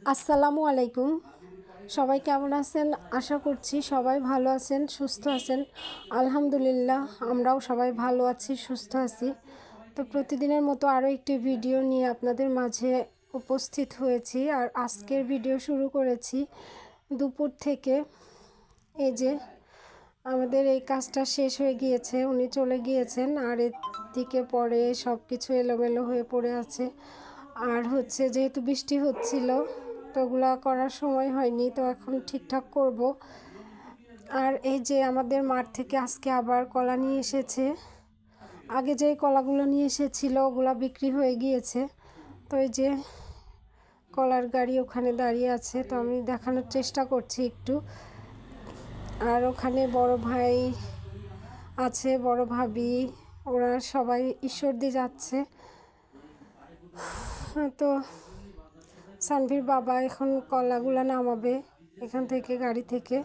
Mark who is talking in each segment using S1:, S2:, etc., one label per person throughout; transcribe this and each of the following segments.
S1: আসসালামু আলাইকুম। সবাই কেমন আছেন? আশা করছি সবাই ভালো আছেন, সুস্থ আছেন। আলহামদুলিল্লাহ, আমরাও সবাই ভালো আছি, সুস্থ আছি। তো প্রতিদিনের মতো আরও একটি ভিডিও নিয়ে আপনাদের মাঝে উপস্থিত হয়েছি। আর আজকের ভিডিও শুরু করেছি দুপুর থেকে। এই যে আমাদের এই কাজটা শেষ হয়ে গিয়েছে, উনি চলে গিয়েছেন। আর এদিকে পরে সব কিছু এলোমেলো হয়ে পড়ে আছে। আর হচ্ছে যেহেতু বৃষ্টি হচ্ছিল, তো ওগুলা করার সময় হয়নি, তো এখন ঠিকঠাক করব। আর এই যে আমাদের মাঠ থেকে আজকে আবার কলা নিয়ে এসেছে। আগে যে কলাগুলো নিয়ে এসেছিল ওগুলা বিক্রি হয়ে গিয়েছে। তো এই যে কলার গাড়ি ওখানে দাঁড়িয়ে আছে, তো আমি দেখানোর চেষ্টা করছি একটু। আর ওখানে বড় ভাই আছে, বড় ভাবি, ওরা সবাই ঈশ্বরদী যাচ্ছে। তো সানভীর বাবা এখন কলাগুলো নামাবে এখান থেকে, গাড়ি থেকে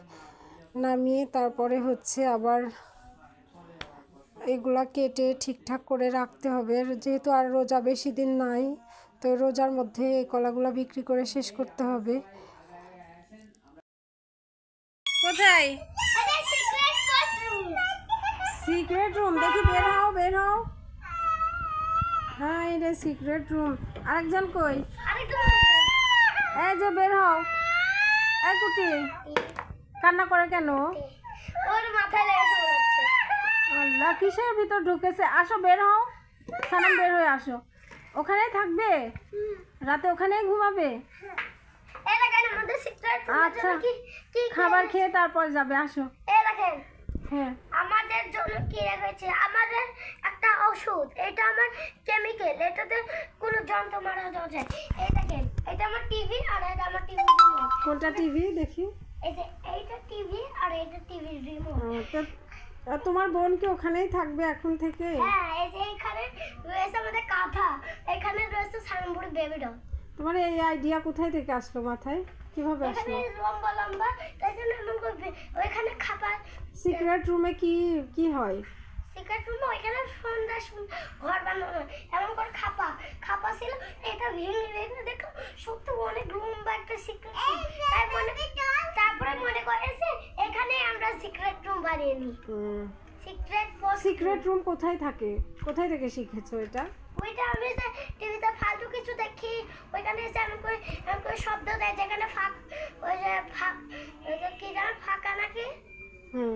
S1: নামিয়ে তারপরে হচ্ছে আবার এগুলা কেটে ঠিকঠাক করে রাখতে হবে। যেহেতু আর রোজা বেশি দিন নাই, তো রোজার মধ্যে এই কলাগুলো বিক্রি করে শেষ করতে হবে। কোথায় সিক্রেট রুম? দেখি, বের হও, বের হও। হ্যাঁ, এটা সিক্রেট রুম। আরেকজন কই? এই যে বের হও। এই কুটি কান্না করে কেন?
S2: ওর মাথায় লেগেছে মনে হচ্ছে।
S1: আল্লাহ, কিসের ভিতর ঢুকেছে? আসো, বের হও। সালাম, বের হয়ে আসো। ওখানেই থাকবে রাতে? ওখানেই ঘুমাবে?
S2: এটা কেন আমাদের সিক্রেট রুম?
S1: আচ্ছা,
S2: কি
S1: খাবার খেয়ে তারপর যাবে। আসো।
S2: এই দেখেন,
S1: হ্যাঁ,
S2: আমাদের জন্য কি রেখেছে? আমাদের একটা ওষুধ। এটা আমার কেমিক্যাল, এটাতে কোনো যন্ত্র মারা যায়। এই দেখেন, এটা আমার টিভি আর এটা আমার টিভি রিমোট।
S1: কোনটা টিভি দেখি?
S2: এই যে এইটা টিভি আর এটা টিভি রিমোট।
S1: তোমার বোন কি ওখানেই থাকবে এখন থেকে?
S2: হ্যাঁ, এই যে এখানে রয়েছে আমাদের কাঁথা, এখানে রয়েছে সানবুড়ি বেবি ডল।
S1: তোমার এই আইডিয়া কোথায় থেকে আসলো মাথায়? কিভাবে আসলো?
S2: এখানে লম্বা লম্বা, তাই জন্য এমন করবে। ওইখানে খাপা।
S1: সিক্রেট রুমে কি কি হয়?
S2: সিক্রেট রুমে ওইখানে সুন্দর ঘর বানানো, এমন করে খাপা খাপা ছিল। এটা ভেঙে ভেঙে দেখো, সত্যি অনেক লম্বা একটা সিক্রেট রুম। তারপরে মনে করেছে এখানে আমরা সিক্রেট রুম বানিয়ে নিই।
S1: সিক্রেট রুম কোথায় থাকে? কোথায় থেকে শিখেছো এটা?
S2: ওইটা আমি যে টিভিতে ফালতু কিছু দেখি, ওইখানে এমন করে শব্দ দেয়, যেখানে ফাঁক, ওই যে কি জানো, ফাঁকা নাকি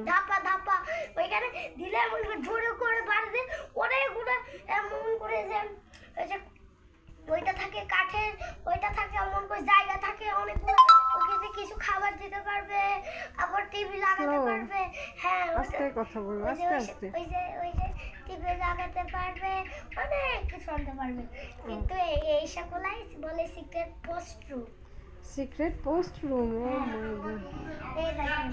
S2: ধাপা ধাপা, ওইখানে দিলে এমন করে জোরে করে বাড়বে অনেকগুলো, এমন করে যে ওই যে ওইটা থাকে কাঠের, ওইটা থাকে এমন করে জায়গা থাকে অনেকগুলো, ওইখানে কিছু খাবার দিতে পারবে, আবার টিভি লাগাতে পারবে। হ্যাঁ,
S1: আস্তে কথা বলো, আস্তে আস্তে।
S2: ওই যে টিভি লাগাতে পারবে, অনেক কিছু আনতে পারবে। কিন্তু এই সকলাই বলে secret post room.
S1: Secret post room? Oh my God.
S2: এই দেখেন,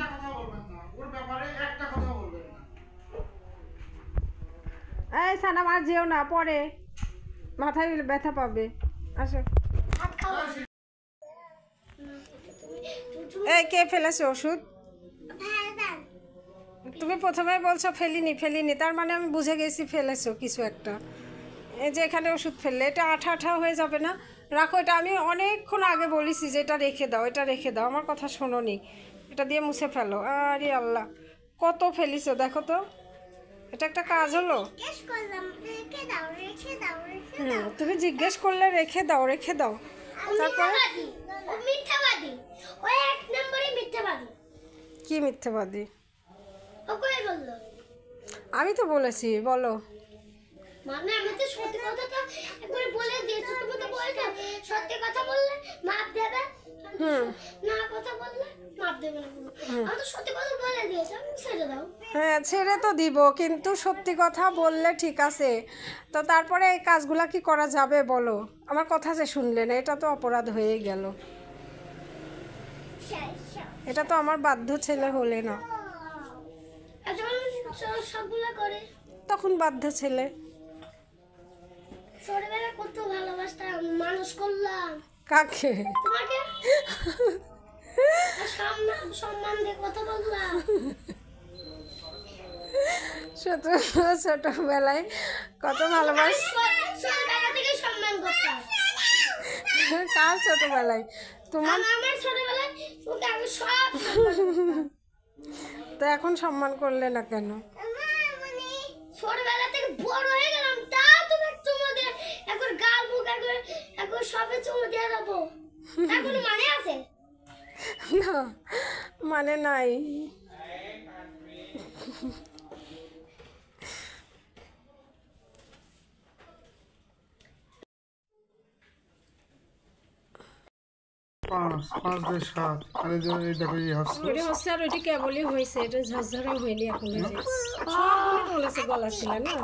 S3: ওর ব্যাপারে একটা কথা বলবেন না।
S1: এই সানাম, আর যেও না, পরে মাথায় ব্যথা পাবে। আসো।
S2: ভাত খাও।
S1: এই, কে ফেলেছে ওষুধ? তুমি প্রথমে বলছো ফেলিনি ফেলিনি, তার মানে আমি বুঝে গেছি ফেলেছো কিছু একটা। এই যে এখানে ওষুধ ফেললে এটা আঠা আঠা হয়ে যাবে না? রাখো, এটা আমি অনেকক্ষণ আগে বলেছি যে এটা রেখে দাও, এটা রেখে দাও, আমার কথা শোনোনি। এটা দিয়ে মুছে ফেলো। আরে আল্লাহ, কত ফেলিছো দেখো তো। এটা একটা কাজ হলো? তুমি জিজ্ঞেস করলে রেখে দাও, রেখে দাও। তারপরে
S2: মিথ্যাবাদী, ওই এক নম্বরে মিথ্যাবাদী।
S1: কি মিথ্যাবাদী?
S2: ও কই বললো?
S1: আমি তো বলেছি, বলো।
S2: মানে আমি তো সত্যি কথাটা একবার বলে দিয়েছি, তুমি তো বলছো সত্যি কথা বললে মাপ দেবে, না কথা বললে মাপ দেবে না। আমি তো সত্যি কথা বলে দিয়েছি, আমি ছেড়ে দাও।
S1: হ্যাঁ, ছেড়ে তো দিব, কিন্তু সত্যি কথা বললে ঠিক আছে। তো তারপরে এই কাজগুলা কি করা যাবে বলো? আমার কথা যে শুনলে না, এটা তো অপরাধ হয়ে গেল। এটা তো আমার বাধ্য ছেলে হলে না,
S2: সবগুলো করে
S1: তখন বাধ্য ছেলে।
S2: ছোটবেলা কত ভালোবাসতাম, মানুষ করলাম।
S1: কাকে?
S2: তোমাকে। সম্মান দিয়ে কথা বললাম।
S1: ছোটবেলায় কত ভালোবাস।
S2: ছোটবেলা থেকে সম্মান করতাম।
S1: কার ছোটবেলায়? তোমার
S2: আমার ছোটবেলায় ওকে আমি সব
S1: তো এখন সম্মান করলে না কেন?
S2: মানে ছোটবেলা থেকে বড় হয়ে গেলাম তা তুমি তোমাদের এখন গাল মুখ এখন সবে চুমু দিয়ে দেবো এখন মানে আছে
S1: না মানে নাই।
S3: পাঁচ পাঁচ দিয়ে সাত আর এই যে এই দেখো এই হচ্ছে
S1: ওইটা হচ্ছে আর ওইটা কেবলই হয়েছে, এটা ঝরঝরা হয়নি এখন। এই যে সবগুলো বলেছে গলা ছিল না,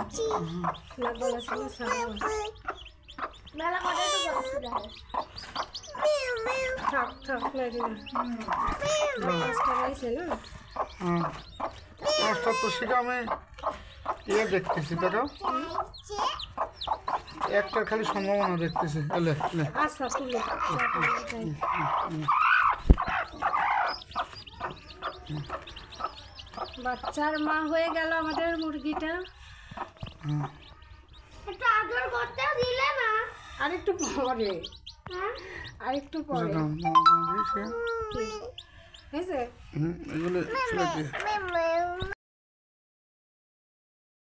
S1: না গলা ছিল সারা আছে।
S2: মেলা করে তো বলছিল
S1: থাক থাক না এটা পাঁচটা হয়েছে না।
S3: পাঁচটা তো সেটা আমি ইয়ে দেখতেছি দেখো একটার খালি সম্ভাবনা দেখতেছি এলে এলে
S1: আচ্ছা তুলো বাচ্চার মা হয়ে গেল আমাদের মুরগিটা।
S2: একটু আদর করতে দিলে না
S1: আরেকটু পরে,
S2: হ্যাঁ
S1: আরেকটু পরে হয়েছে।
S3: এগুলো ছেলে দিয়ে